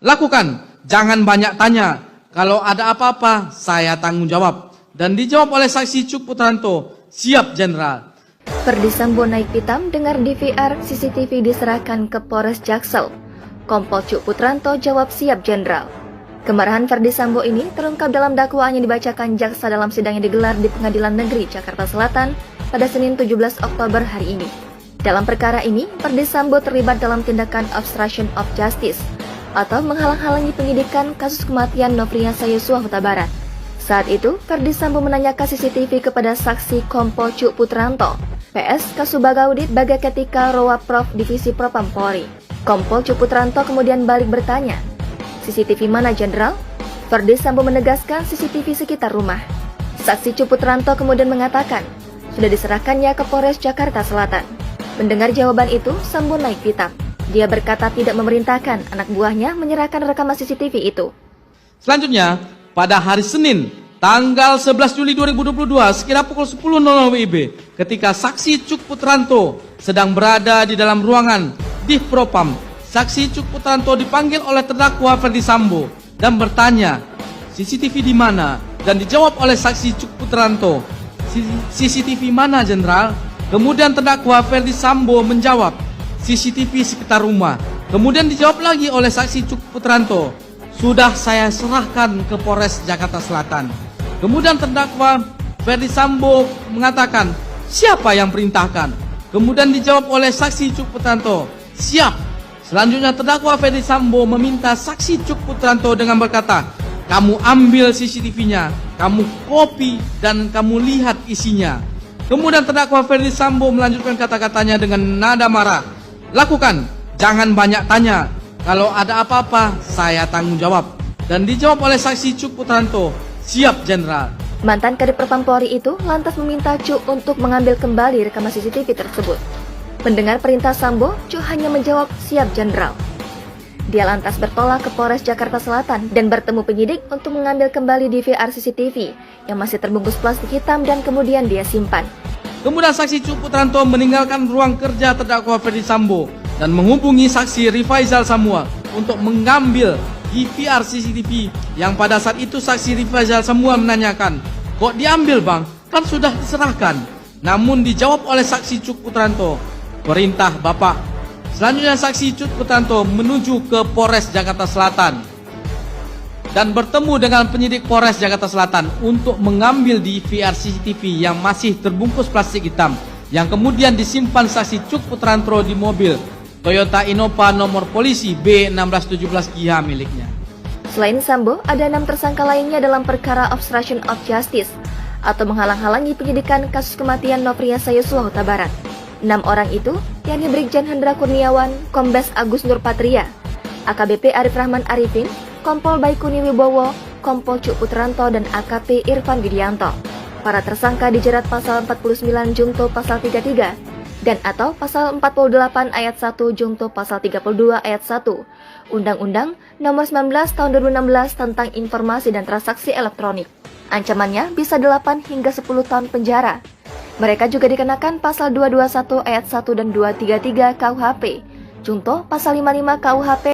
Lakukan, jangan banyak tanya. Kalau ada apa-apa, saya tanggung jawab. Dan dijawab oleh saksi Cuk Putranto, siap Jenderal. Ferdy Sambo naik pitam dengar DVR CCTV diserahkan ke Polres Jaksel. Kompol Cuk Putranto jawab siap Jenderal. Kemarahan Ferdy Sambo ini terungkap dalam dakwaan yang dibacakan jaksa dalam sidang yang digelar di Pengadilan Negeri Jakarta Selatan pada Senin 17 Oktober hari ini. Dalam perkara ini, Ferdy Sambo terlibat dalam tindakan obstruction of justice atau menghalang-halangi penyidikan kasus kematian Nofriansah Yosua Huta Barat. Saat itu, Ferdy Sambo menanyakan CCTV kepada saksi Kompol Cuk Putranto, PS Kasubagaudit Baga Ketika Roa Prof Divisi Propam Polri. Kompol Cuk Putranto kemudian balik bertanya, CCTV mana Jenderal? Ferdy Sambo menegaskan CCTV sekitar rumah. Saksi Cuk Putranto kemudian mengatakan, sudah diserahkannya ke Polres Jakarta Selatan. Mendengar jawaban itu, Sambo naik pitam. Dia berkata tidak memerintahkan anak buahnya menyerahkan rekaman CCTV itu. Selanjutnya, pada hari Senin, tanggal 11 Juli 2022, sekira pukul 10.00 WIB, ketika saksi Cuk Putranto sedang berada di dalam ruangan Div Propam, saksi Cuk Putranto dipanggil oleh terdakwa Ferdy Sambo dan bertanya, CCTV di mana? Dan dijawab oleh saksi Cuk Putranto, CCTV mana Jenderal? Kemudian terdakwa Ferdy Sambo menjawab, CCTV sekitar rumah. Kemudian dijawab lagi oleh saksi Cuk Putranto, sudah saya serahkan ke Polres Jakarta Selatan. Kemudian terdakwa Ferdy Sambo mengatakan, siapa yang perintahkan? Kemudian dijawab oleh saksi Cuk Putranto, siap. Selanjutnya terdakwa Ferdy Sambo meminta saksi Cuk Putranto dengan berkata, kamu ambil CCTV-nya, kamu copy dan kamu lihat isinya. Kemudian terdakwa Ferdy Sambo melanjutkan kata-katanya dengan nada marah, lakukan, jangan banyak tanya. Kalau ada apa-apa, saya tanggung jawab. Dan dijawab oleh saksi Cuk Putranto, siap Jenderal. Mantan Kadif Propam Polri itu lantas meminta Cuk untuk mengambil kembali rekaman CCTV tersebut. Mendengar perintah Sambo, Cuk hanya menjawab siap Jenderal. Dia lantas bertolak ke Polres Jakarta Selatan dan bertemu penyidik untuk mengambil kembali DVR CCTV yang masih terbungkus plastik hitam dan kemudian dia simpan. Kemudian saksi Cuk Putranto meninggalkan ruang kerja terdakwa Ferdy Sambo dan menghubungi saksi Rifaizal Samuel untuk mengambil DVR CCTV yang pada saat itu saksi Rifaizal Samuel menanyakan, kok diambil bang? Kan sudah diserahkan. Namun dijawab oleh saksi Cuk Putranto, perintah bapak. Selanjutnya saksi Cuk Putranto menuju ke Polres Jakarta Selatan dan bertemu dengan penyidik Polres Jakarta Selatan untuk mengambil DVR CCTV yang masih terbungkus plastik hitam yang kemudian disimpan saksi Cuk Putranto di mobil Toyota Innova nomor polisi B1617GH miliknya. Selain Sambo, ada 6 tersangka lainnya dalam perkara obstruction of justice atau menghalang-halangi penyidikan kasus kematian Nofriansah Yosua Huta Barat. 6 orang itu, yakni Brigjen Hendra Kurniawan, Kombes Agus Nurpatria, AKBP Arif Rahman Arifin, Kompol Baikuni Wibowo, Kompol Cuk Putranto, dan AKP Irfan Widianto. Para tersangka dijerat pasal 49 Junto pasal 33 dan atau pasal 48 ayat 1 Junto pasal 32 ayat 1 Undang-Undang Nomor 19 Tahun 2016 tentang Informasi dan Transaksi Elektronik. Ancamannya bisa 8 hingga 10 tahun penjara. Mereka juga dikenakan pasal 221 ayat 1 dan 233 KUHP, Junto pasal 55 KUHP